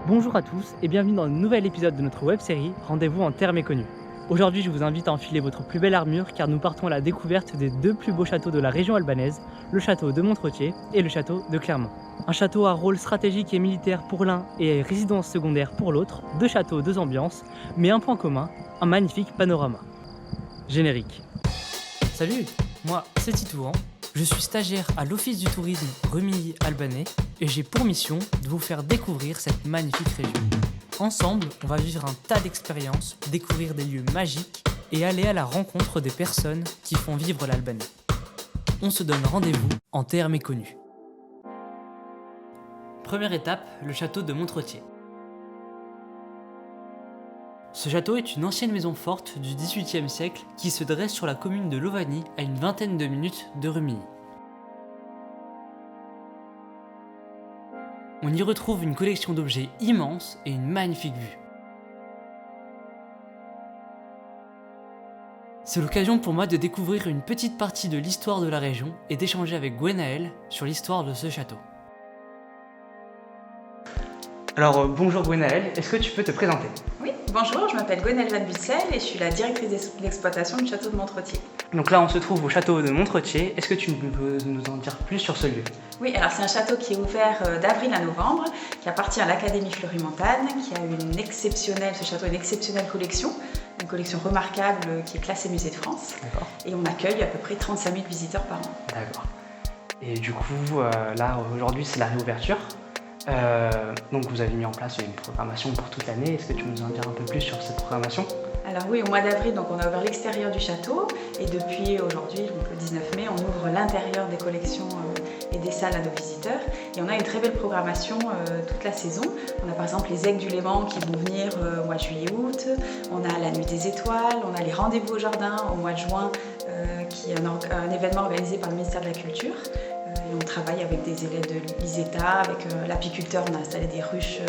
Bonjour à tous et bienvenue dans un nouvel épisode de notre web-série Rendez-vous en terre méconnue. Aujourd'hui, je vous invite à enfiler votre plus belle armure car nous partons à la découverte des deux plus beaux châteaux de la région albanaise, le château de Montretier et le château de Clermont. Un château à rôle stratégique et militaire pour l'un et résidence secondaire pour l'autre, deux châteaux, deux ambiances, mais un point commun, un magnifique panorama. Générique. Salut, moi c'est Titouan, je suis stagiaire à l'Office du tourisme Rumilly-Albanais et j'ai pour mission de vous faire découvrir cette magnifique région. Ensemble, on va vivre un tas d'expériences, découvrir des lieux magiques et aller à la rencontre des personnes qui font vivre l'Albanais. On se donne rendez-vous en terre méconnue. Première étape, le château de Montretier. Ce château est une ancienne maison forte du XVIIIe siècle qui se dresse sur la commune de Lovani à une vingtaine de minutes de Rumilly. On y retrouve une collection d'objets immense et une magnifique vue. C'est l'occasion pour moi de découvrir une petite partie de l'histoire de la région et d'échanger avec Gwenaëlle sur l'histoire de ce château. Alors bonjour Gwenaëlle, est-ce que tu peux te présenter ? Oui, bonjour, je m'appelle Gwenaëlle Van Bussel et je suis la directrice d'exploitation du château de Montretier. Donc là on se trouve au château de Montretier, est-ce que tu peux nous en dire plus sur ce lieu ? Oui, alors c'est un château qui est ouvert d'avril à novembre, qui appartient à l'Académie Fleury-Montagne, qui a ce château a une exceptionnelle collection, une collection remarquable qui est classée Musée de France. D'accord. Et on accueille à peu près 35 000 visiteurs par an. D'accord. Et du coup, là aujourd'hui c'est la réouverture. Donc vous avez mis en place une programmation pour toute l'année. Est-ce que tu peux nous en dire un peu plus sur cette programmation ? Alors oui, au mois d'avril, donc on a ouvert l'extérieur du château et depuis aujourd'hui, donc le 19 mai, on ouvre l'intérieur des collections et des salles à nos visiteurs. Et on a une très belle programmation toute la saison. On a par exemple les Aigles du Léman qui vont venir au mois de juillet-août. On a la Nuit des Étoiles, on a les Rendez-vous au Jardin au mois de juin, qui est un événement organisé par le ministère de la Culture. Et on travaille avec des élèves de l'ISETA, avec l'apiculteur, on a installé des ruches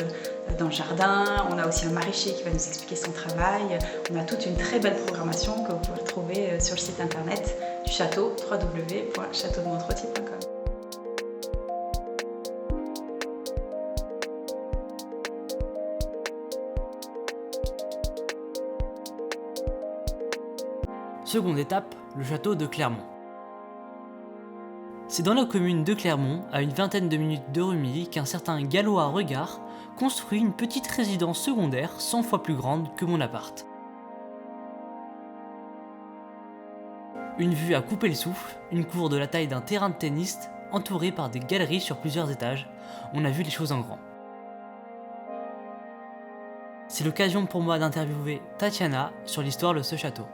dans le jardin. On a aussi un maraîcher qui va nous expliquer son travail. On a toute une très belle programmation que vous pouvez retrouver sur le site internet du château, www.châteaudemontretier.com. Seconde étape, le château de Clermont. C'est dans la commune de Clermont, à une vingtaine de minutes de Rumilly, qu'un certain Gallois Regard construit une petite résidence secondaire 100 fois plus grande que mon appart. Une vue à couper le souffle, une cour de la taille d'un terrain de tennis, entourée par des galeries sur plusieurs étages, on a vu les choses en grand. C'est l'occasion pour moi d'interviewer Tatiana sur l'histoire de ce château.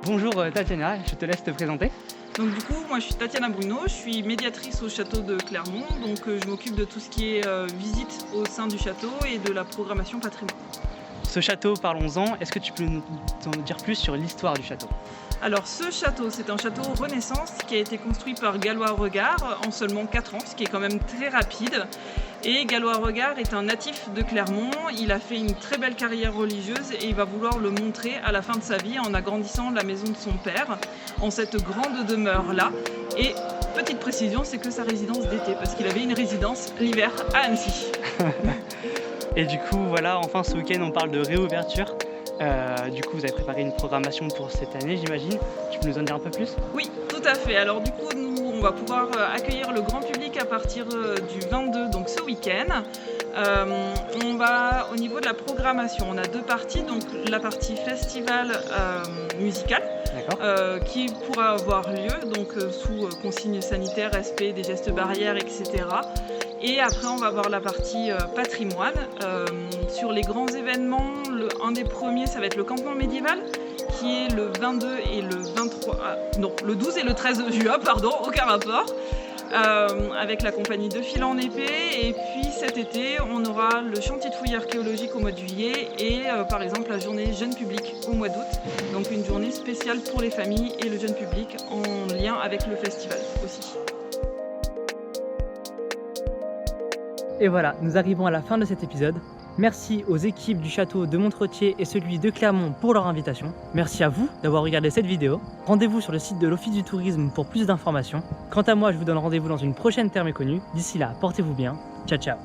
Bonjour Tatiana, je te laisse te présenter. Donc du coup, moi je suis Tatiana Bruno, je suis médiatrice au château de Clermont, donc je m'occupe de tout ce qui est visite au sein du château et de la programmation patrimoine. Ce château, parlons-en, est-ce que tu peux nous en dire plus sur l'histoire du château ? Alors ce château, c'est un château Renaissance qui a été construit par Gallois Regard en seulement 4 ans, ce qui est quand même très rapide. Et Gallois Regard est un natif de Clermont, il a fait une très belle carrière religieuse et il va vouloir le montrer à la fin de sa vie en agrandissant la maison de son père, en cette grande demeure-là. Et petite précision, c'est que sa résidence d'été, parce qu'il avait une résidence l'hiver à Annecy. Et du coup, voilà, enfin ce week-end on parle de réouverture. Du coup, vous avez préparé une programmation pour cette année, j'imagine. Tu peux nous en dire un peu plus ? Oui, tout à fait. Alors du coup, nous, on va pouvoir accueillir le grand public à partir du 22, donc ce week-end. On va, au niveau de la programmation, on a 2 parties. Donc la partie festival musical, qui pourra avoir lieu donc sous consignes sanitaires, respect des gestes barrières, etc. Et après, on va avoir la partie patrimoine. Sur les grands événements, un des premiers, ça va être le campement médiéval, qui est le 22 et le 23... le 12 et le 13 juin, aucun rapport, avec la compagnie de Fil en Épée. Et puis cet été, on aura le chantier de fouilles archéologiques au mois de juillet et par exemple la journée jeune public au mois d'août. Donc une journée spéciale pour les familles et le jeune public en lien avec le festival aussi. Et voilà, nous arrivons à la fin de cet épisode. Merci aux équipes du château de Montretier et celui de Clermont pour leur invitation. Merci à vous d'avoir regardé cette vidéo. Rendez-vous sur le site de l'Office du tourisme pour plus d'informations. Quant à moi, je vous donne rendez-vous dans une prochaine Terre Méconnue. D'ici là, portez-vous bien. Ciao ciao.